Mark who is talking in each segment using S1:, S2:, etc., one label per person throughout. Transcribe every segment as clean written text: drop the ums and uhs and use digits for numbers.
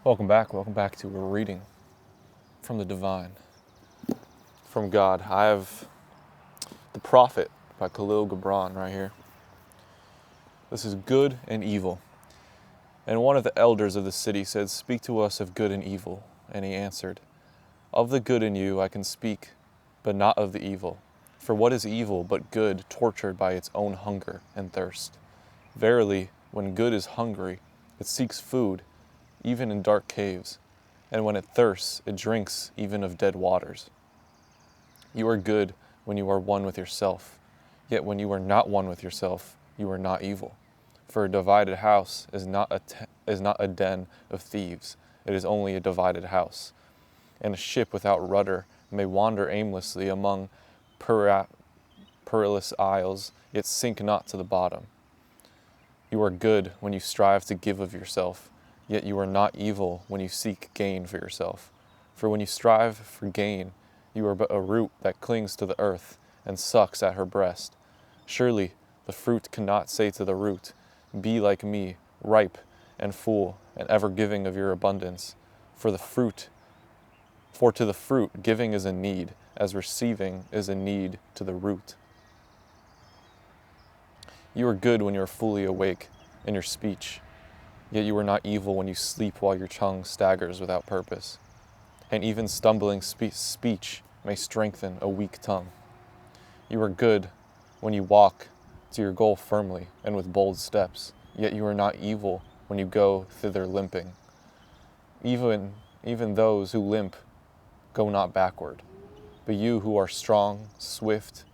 S1: Welcome back to a reading from the divine, from God. I have The Prophet by Khalil Gibran right here. This is good and evil. And one of the elders of the city said, "Speak to us of good and evil." And he answered, "Of the good in you I can speak, but not of the evil. For what is evil but good tortured by its own hunger and thirst? Verily, when good is hungry, it seeks food, even in dark caves, and when it thirsts, it drinks even of dead waters. You are good when you are one with yourself, yet when you are not one with yourself, you are not evil. For a divided house is not a den of thieves, it is only a divided house. And a ship without rudder may wander aimlessly among perilous isles, yet sink not to the bottom. You are good when you strive to give of yourself, yet you are not evil when you seek gain for yourself. For when you strive for gain, you are but a root that clings to the earth and sucks at her breast. Surely the fruit cannot say to the root, 'Be like me, ripe and full, and ever giving of your abundance.' For to the fruit giving is a need, as receiving is a need to the root. You are good when you are fully awake in your speech, yet you are not evil when you sleep while your tongue staggers without purpose. And even stumbling speech may strengthen a weak tongue. You are good when you walk to your goal firmly and with bold steps, yet you are not evil when you go thither limping. Even those who limp go not backward, but you who are strong, swift,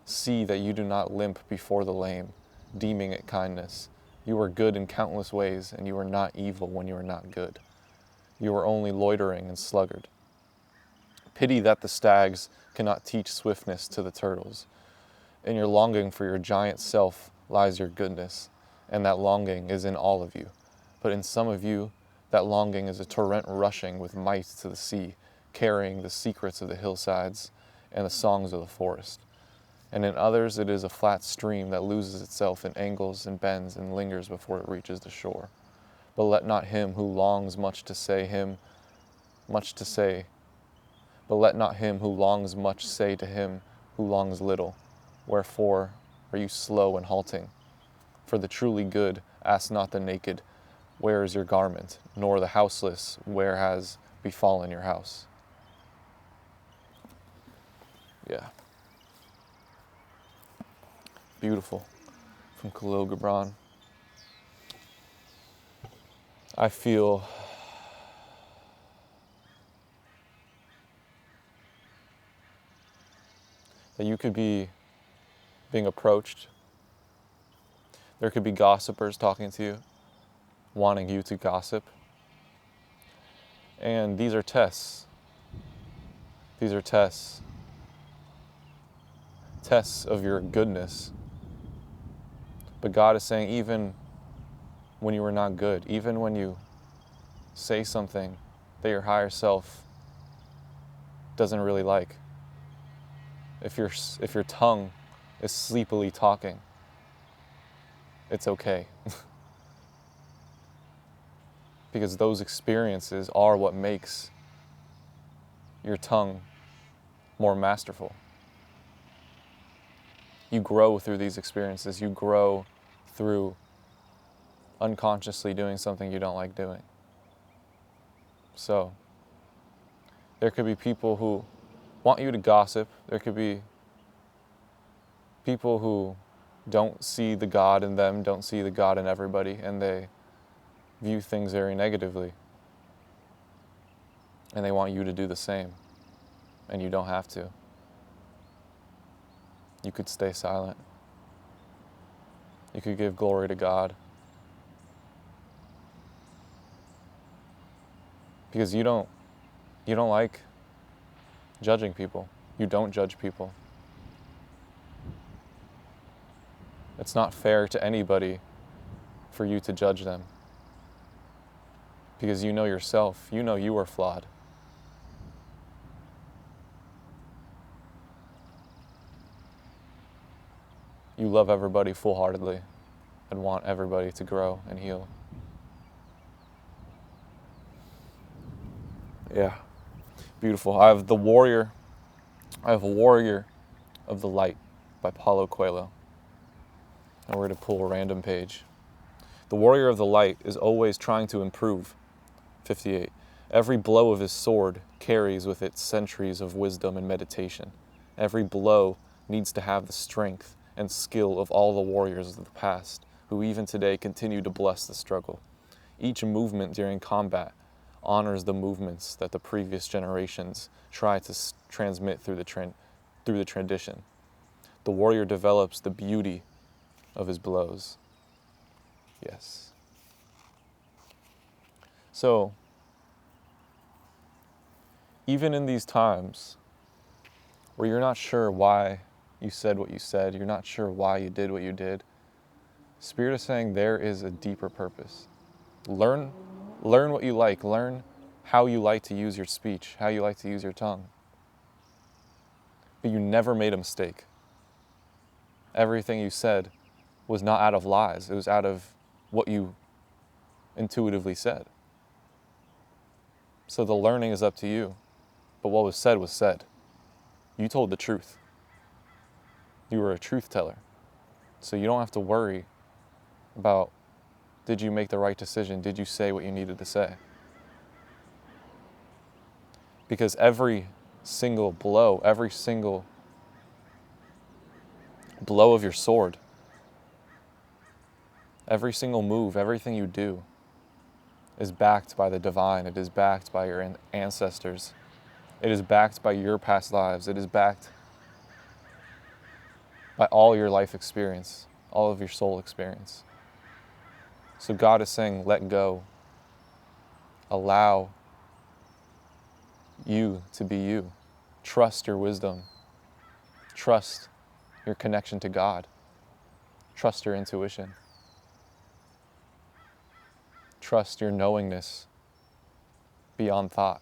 S1: see that you do not limp before the lame, deeming it kindness. You are good in countless ways, and you are not evil when you are not good. You are only loitering and sluggard. Pity that the stags cannot teach swiftness to the turtles. In your longing for your giant self lies your goodness, and that longing is in all of you. But in some of you, that longing is a torrent rushing with might to the sea, carrying the secrets of the hillsides and the songs of the forest. And in others it is a flat stream that loses itself in angles and bends and lingers before it reaches the shore. But let not him who longs much say to him who longs little, "Wherefore are you slow and halting?" For the truly good ask not the naked, "Where is your garment?" nor the houseless, "Where has befallen your house?" Yeah. Beautiful. From Khalil Gibran. I feel that you could be being approached. There could be gossipers talking to you, wanting you to gossip. And these are tests. These are tests. Tests of your goodness. But God is saying, even when you are not good, even when you say something that your higher self doesn't really like, if your tongue is sleepily talking, it's okay. Because those experiences are what makes your tongue more masterful. You grow through these experiences. You grow through unconsciously doing something you don't like doing. So, there could be people who want you to gossip. There could be people who don't see the God in them, don't see the God in everybody, and they view things very negatively. And they want you to do the same. And you don't have to. You could stay silent. You could give glory to God. Because you don't like judging people. You don't judge people. It's not fair to anybody for you to judge them. Because you know yourself. You know you are flawed. You love everybody full-heartedly and want everybody to grow and heal. Yeah, beautiful. I have Warrior of the Light by Paulo Coelho. And we're going to pull a random page. The Warrior of the Light is always trying to improve. 58. Every blow of his sword carries with it centuries of wisdom and meditation. Every blow needs to have the strength and skill of all the warriors of the past, who even today continue to bless the struggle. Each movement during combat honors the movements that the previous generations try to transmit through the tradition. The warrior develops the beauty of his blows. Yes. So, even in these times where you're not sure why you said what you said, you're not sure why you did what you did, Spirit is saying there is a deeper purpose. Learn what you like. Learn how you like to use your speech, how you like to use your tongue. But you never made a mistake. Everything you said was not out of lies. It was out of what you intuitively said. So the learning is up to you. But what was said was said. You told the truth. You were a truth teller. So you don't have to worry about, did you make the right decision? Did you say what you needed to say? Because every single blow of your sword, every single move, everything you do is backed by the divine. It is backed by your ancestors. It is backed by your past lives. It is backed by all your life experience, all of your soul experience. So God is saying, let go. Allow you to be you. Trust your wisdom. Trust your connection to God. Trust your intuition. Trust your knowingness beyond thought.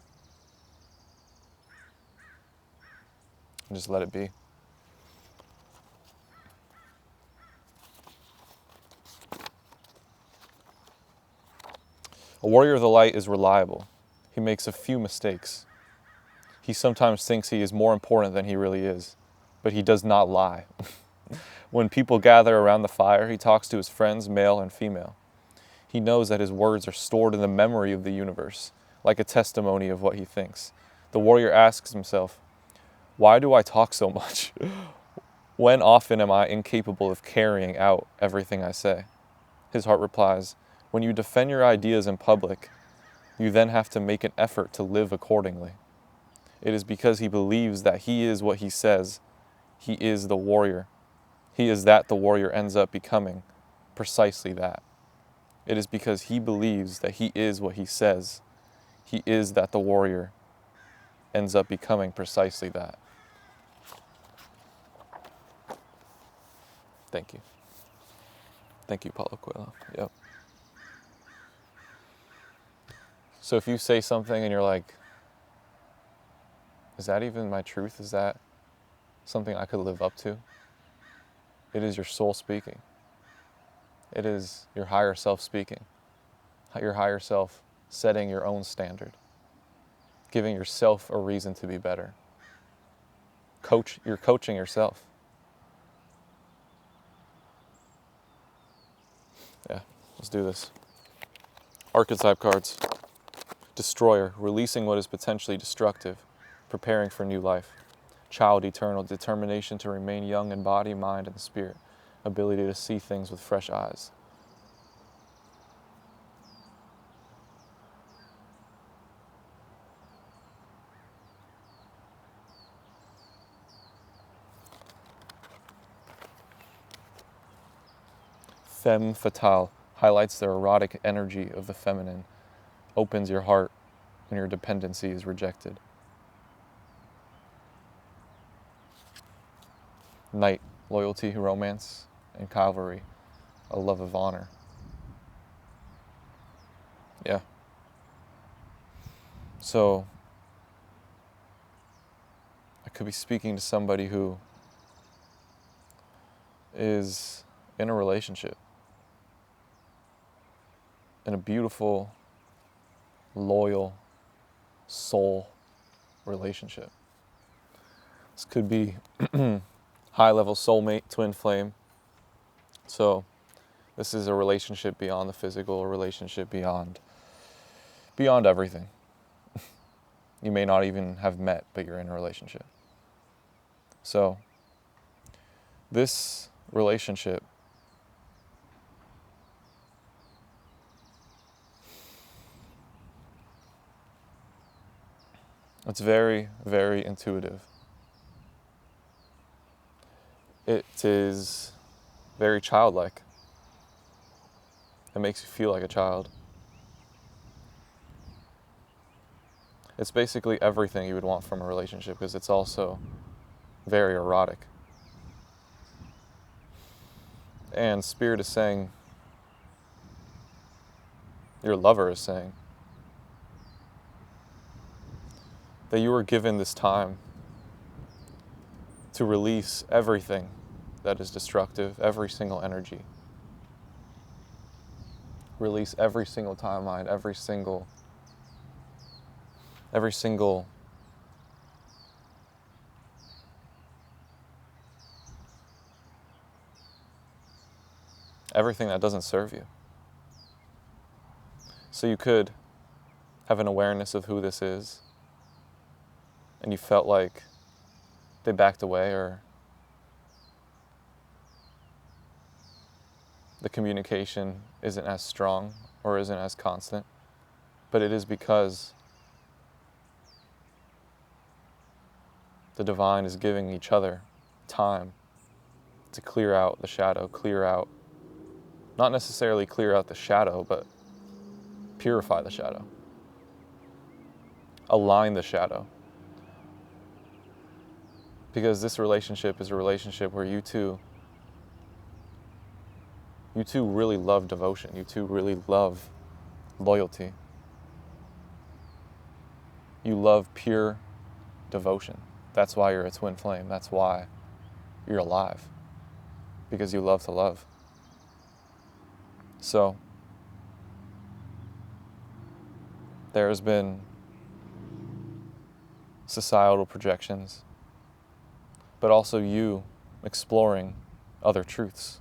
S1: And just let it be. A warrior of the light is reliable. He makes a few mistakes. He sometimes thinks he is more important than he really is, but he does not lie. When people gather around the fire, he talks to his friends, male and female. He knows that his words are stored in the memory of the universe, like a testimony of what he thinks. The warrior asks himself, why do I talk so much? When often am I incapable of carrying out everything I say? His heart replies, when you defend your ideas in public, you then have to make an effort to live accordingly. It is because he believes that he is what he says. He is the warrior. He is that the warrior ends up becoming precisely that. It is because he believes that he is what he says. He is that the warrior ends up becoming precisely that. Thank you. Thank you, Paulo Coelho. Yep. So if you say something and you're like, is that even my truth? Is that something I could live up to? It is your soul speaking. It is your higher self speaking. Your higher self setting your own standard. Giving yourself a reason to be better. You're coaching yourself. Yeah, let's do this. Archetype cards. Destroyer, releasing what is potentially destructive, preparing for new life. Child eternal, determination to remain young in body, mind, and spirit. Ability to see things with fresh eyes. Femme fatale, highlights the erotic energy of the feminine, opens your heart when your dependency is rejected. Knight, loyalty, romance, and cavalry, a love of honor. Yeah. So, I could be speaking to somebody who is in a relationship, in a beautiful, loyal, soul relationship. This could be high-level soulmate, twin flame. So this is a relationship beyond the physical, a relationship beyond everything. You may not even have met, but you're in a relationship. So this relationship it's very, very intuitive. It is very childlike. It makes you feel like a child. It's basically everything you would want from a relationship, because it's also very erotic. And Spirit is saying, your lover is saying, that you were given this time to release everything that is destructive, every single energy. Release every single timeline, every single everything that doesn't serve you. So you could have an awareness of who this is, and you felt like they backed away, or the communication isn't as strong or isn't as constant, but it is because the divine is giving each other time to clear out the shadow, not necessarily clear out the shadow, but purify the shadow, align the shadow. Because this relationship is a relationship where you two really love devotion. You two really love loyalty. You love pure devotion. That's why you're a twin flame. That's why you're alive. Because you love to love. So, there has been societal projections, but also you exploring other truths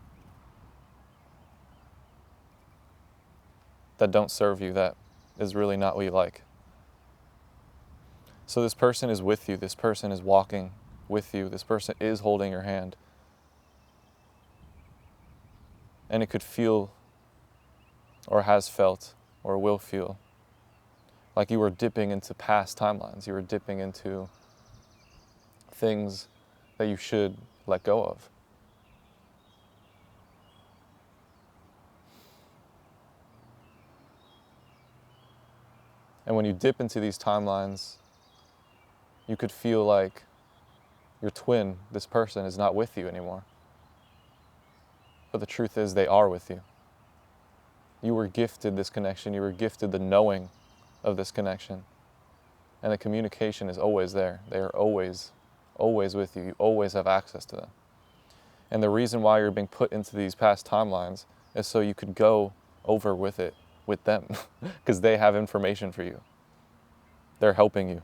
S1: that don't serve you, that is really not what you like. So this person is with you, this person is walking with you, this person is holding your hand. And it could feel, or has felt, or will feel, like you were dipping into past timelines. You were dipping into things that you should let go of. And when you dip into these timelines, you could feel like your twin, this person, is not with you anymore. But the truth is, they are with you. You were gifted this connection. You were gifted the knowing of this connection. And the communication is always there. They are always with you. You always have access to them. And the reason why you're being put into these past timelines is so you could go over with it with them, because they have information for you. They're helping you.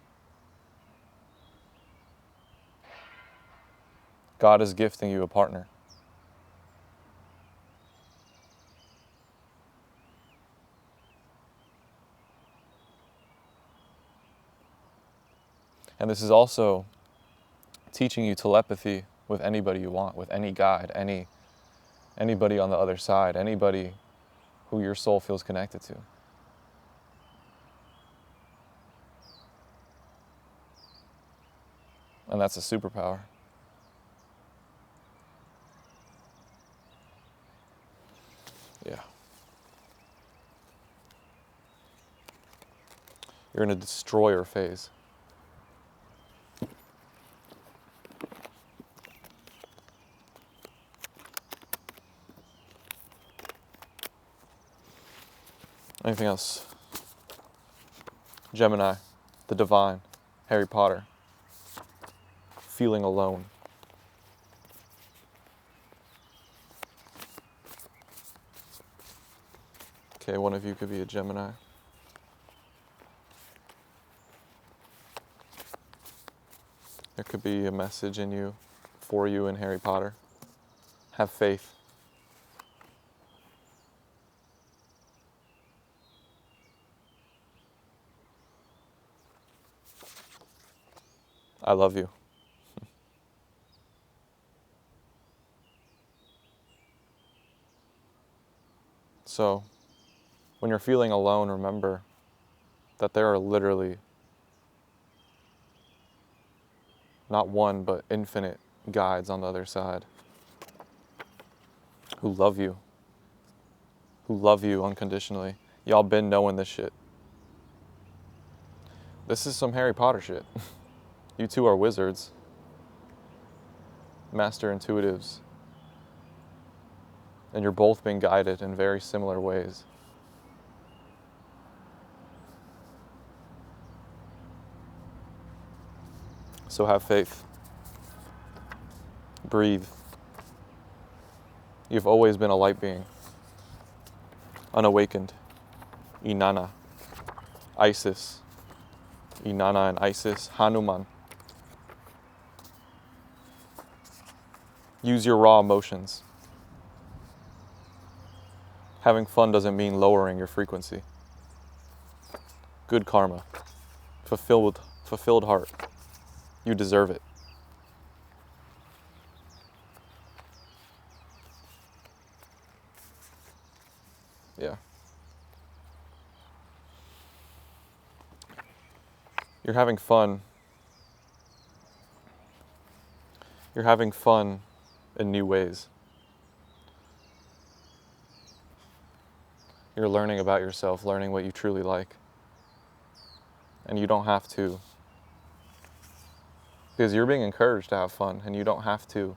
S1: God is gifting you a partner. And this is also teaching you telepathy with anybody you want, with any guide, anybody on the other side, anybody who your soul feels connected to. And that's a superpower. Yeah. You're in a destroyer phase. Anything else? Gemini, the divine, Harry Potter, feeling alone. Okay, one of you could be a Gemini. There could be a message in you, for you in Harry Potter. Have faith. I love you. So, when you're feeling alone, remember that there are literally not one, but infinite guides on the other side who love you unconditionally. Y'all been knowing this shit. This is some Harry Potter shit. You two are wizards, master intuitives, and you're both being guided in very similar ways. So have faith. Breathe. You've always been a light being. Unawakened. Inanna. Isis. Inanna and Isis. Hanuman. Use your raw emotions. Having fun doesn't mean lowering your frequency. Good karma. Fulfilled heart. You deserve it. Yeah. You're having fun. You're having fun in new ways. You're learning about yourself, learning what you truly like. And you don't have to. Because you're being encouraged to have fun, and you don't have to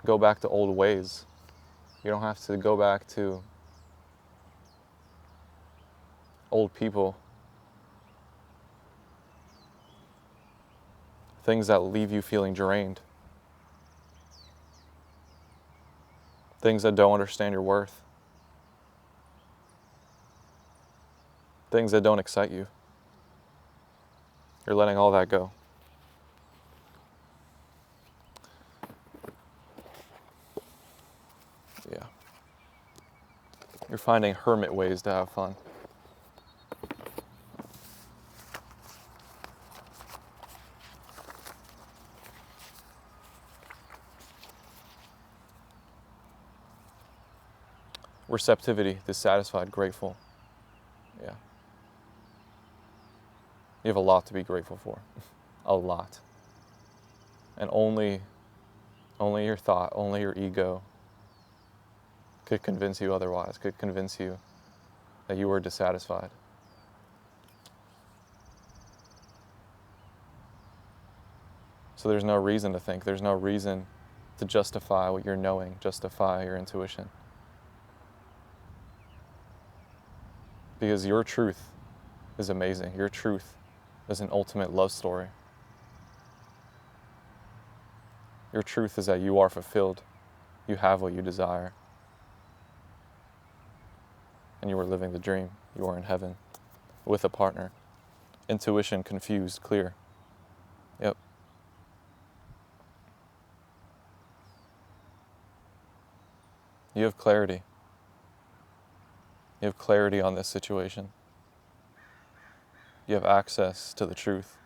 S1: go back to old ways. You don't have to go back to old people. Things that leave you feeling drained. Things that don't understand your worth. Things that don't excite you. You're letting all that go. Yeah. You're finding hermit ways to have fun. Receptivity, dissatisfied, grateful. Yeah. You have a lot to be grateful for. A lot. And only your thought, only your ego could convince you otherwise, could convince you that you were dissatisfied. So there's no reason to think, there's no reason to justify what you're knowing, justify your intuition. Because your truth is amazing. Your truth is an ultimate love story. Your truth is that you are fulfilled. You have what you desire. And you are living the dream. You are in heaven with a partner. Intuition, confused, clear. Yep. You have clarity. You have clarity on this situation. You have access to the truth.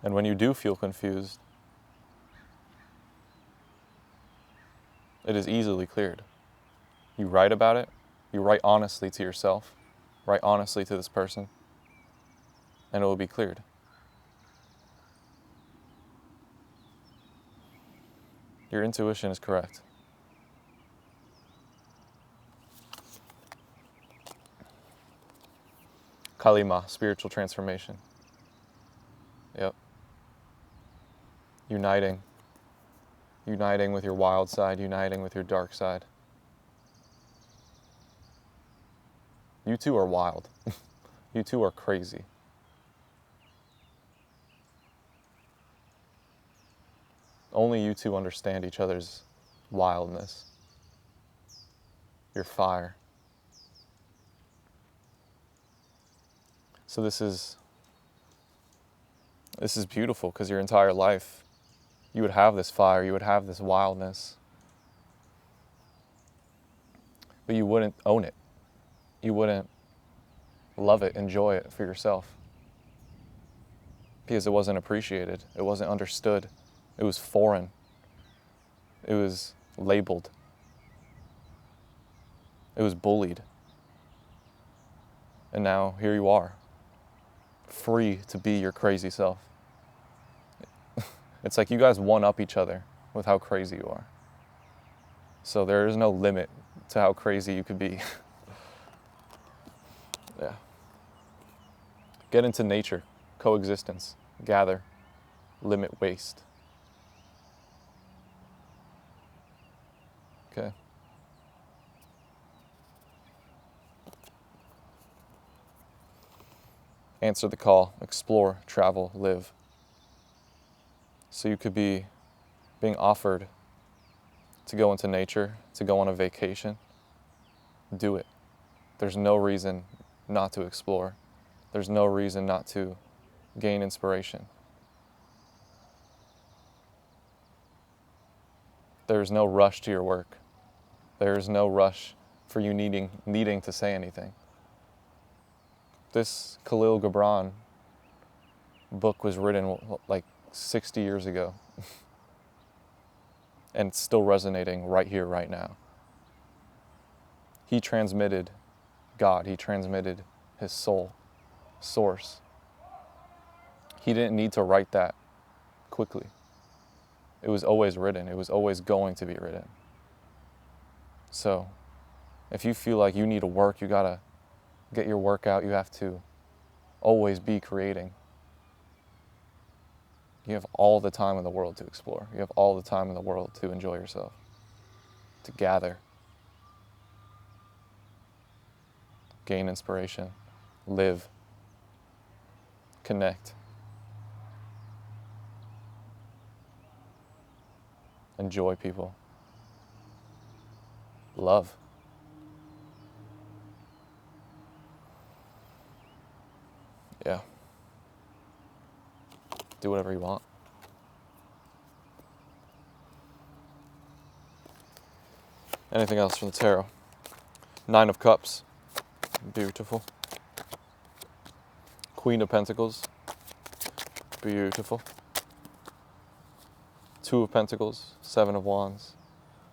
S1: And when you do feel confused, it is easily cleared. You write about it. You write honestly to yourself. Write honestly to this person. And it will be cleared. Your intuition is correct. Kalima, spiritual transformation. Yep. Uniting with your wild side, uniting with your dark side. You two are wild. You two are crazy. Only you two understand each other's wildness. your fire. So this is beautiful, because your entire life you would have this fire, you would have this wildness, but you wouldn't own it. You wouldn't love it, enjoy it for yourself, because it wasn't appreciated, it wasn't understood, it was foreign, it was labeled, it was bullied. And now here you are, free to be your crazy self. It's like you guys one up each other with how crazy you are. So there is no limit to how crazy you could be. Yeah. Get into nature, coexistence, gather, limit waste. Okay. Answer the call, explore, travel, live. So you could be being offered to go into nature, to go on a vacation. Do it. There's no reason not to explore. There's no reason not to gain inspiration. There's no rush to your work. There's no rush for you needing to say anything. This Khalil Gibran book was written like 60 years ago. And it's still resonating right here, right now. He transmitted God. He transmitted his soul, source. He didn't need to write that quickly. It was always written. It was always going to be written. So if you feel like you need to work, you gotta get your work out, you have to always be creating. You have all the time in the world to explore. You have all the time in the world to enjoy yourself, to gather, gain inspiration, live, connect, enjoy people, love. Yeah. Do whatever you want. Anything else from the tarot? 9 of Cups. Beautiful. Queen of Pentacles. Beautiful. 2 of Pentacles. 7 of Wands.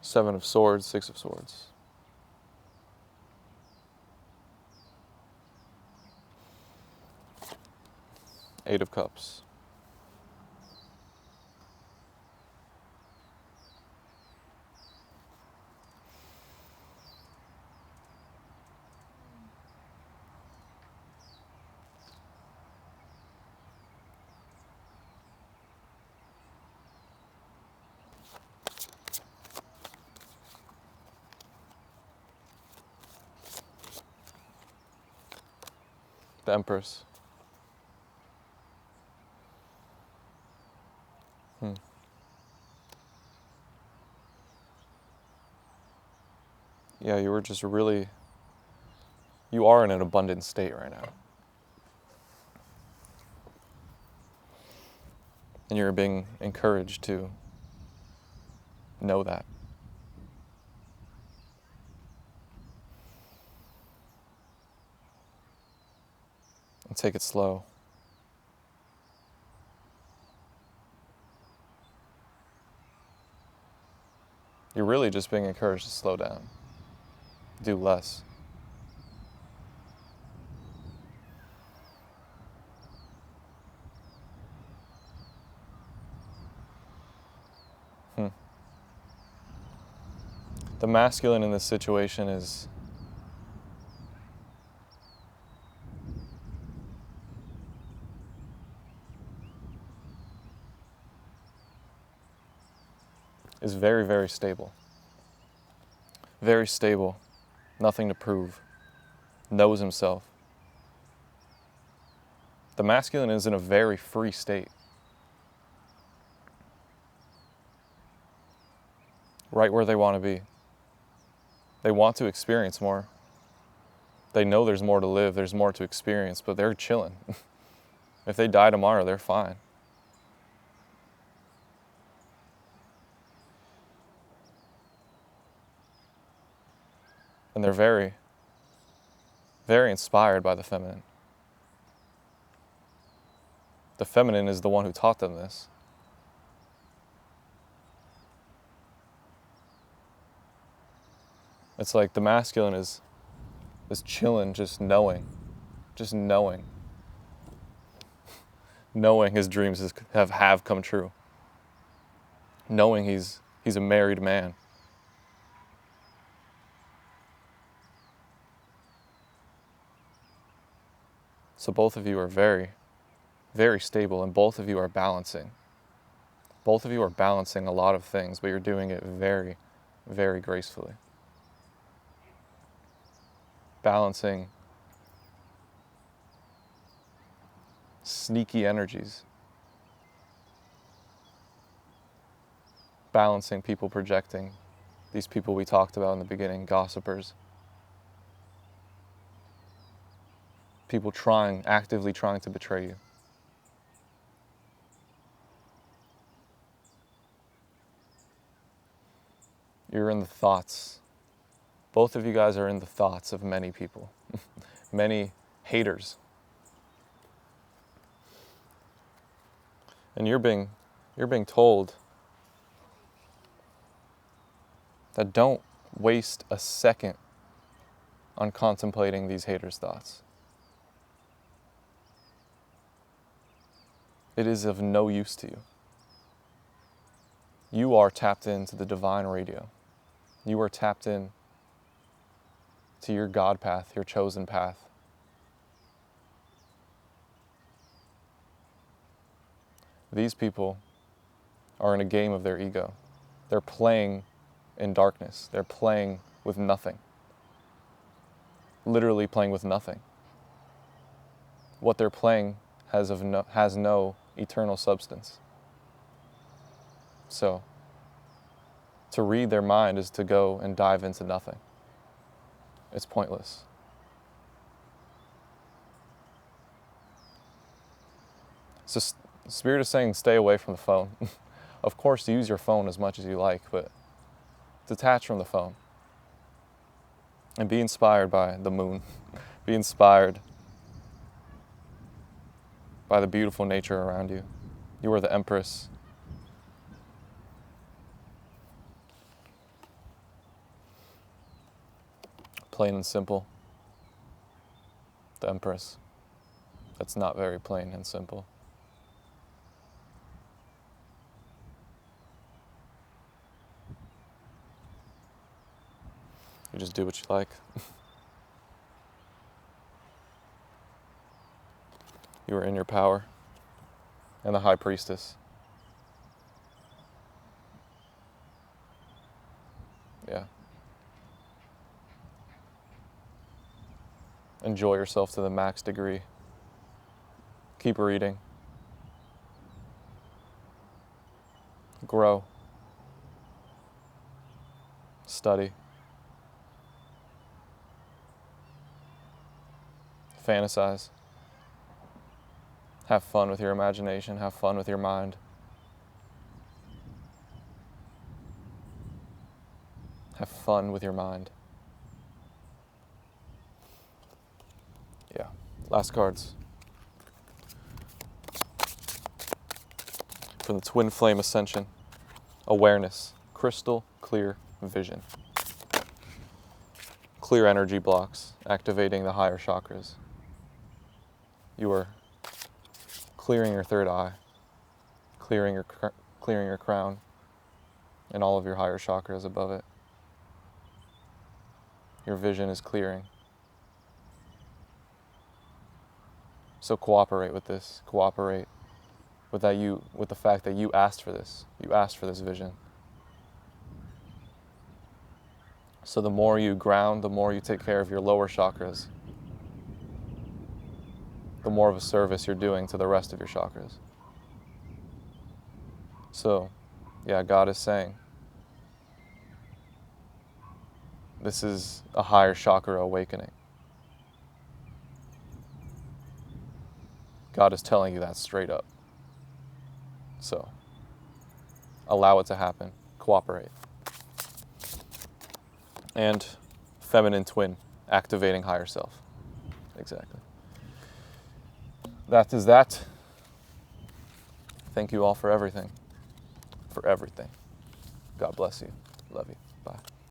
S1: 7 of Swords. 6 of Swords. Eight of Cups. The Empress. Yeah, you were just really, you are in an abundant state right now. And you're being encouraged to know that. And take it slow. You're really just being encouraged to slow down. Do less. The masculine in this situation is very, very stable. Very stable. Nothing to prove. Knows himself. The masculine is in a very free state. Right where they want to be. They want to experience more. They know there's more to live, there's more to experience, but they're chilling. If they die tomorrow, they're fine. And they're very, very inspired by the feminine. The feminine is the one who taught them this. It's like the masculine is chilling, just knowing his dreams have come true, knowing he's a married man. So both of you are very, very stable, and both of you are balancing. Both of you are balancing a lot of things, but you're doing it very, very gracefully. Balancing sneaky energies. Balancing people projecting, these people we talked about in the beginning, gossipers. People actively trying to betray you. You're in the thoughts. Both of you guys are in the thoughts of many people, many haters. And you're being told that don't waste a second on contemplating these haters' thoughts. It is of no use to you. You are tapped into the divine radio. You are tapped in to your God path, your chosen path. These people are in a game of their ego. They're playing in darkness. They're playing with nothing. Literally playing with nothing. What they're playing has no eternal substance. So, to read their mind is to go and dive into nothing. It's pointless. So, Spirit is saying stay away from the phone. Of course, use your phone as much as you like, but detach from the phone. And be inspired by the moon. Be inspired by the beautiful nature around you. You are the Empress. Plain and simple. The Empress. That's not very plain and simple. You just do what you like. You are in your power. And the High Priestess. Yeah. Enjoy yourself to the max degree. Keep reading. Grow. Study. Fantasize. Have fun with your imagination. Have fun with your mind. Have fun with your mind. Yeah. Last cards. From the Twin Flame Ascension. Awareness. Crystal clear vision. Clear energy blocks. Activating the higher chakras. You are clearing your third eye. Clearing your crown. And all of your higher chakras above it. Your vision is clearing. So cooperate with this. Cooperate with the fact that you asked for this. You asked for this vision. So the more you ground, the more you take care of your lower chakras, the more of a service you're doing to the rest of your chakras. So, yeah, God is saying This is a higher chakra awakening. God is telling you that straight up. So, allow it to happen. Cooperate. And feminine twin, activating higher self. Exactly. That is that. Thank you all for everything. For everything. God bless you. Love you. Bye.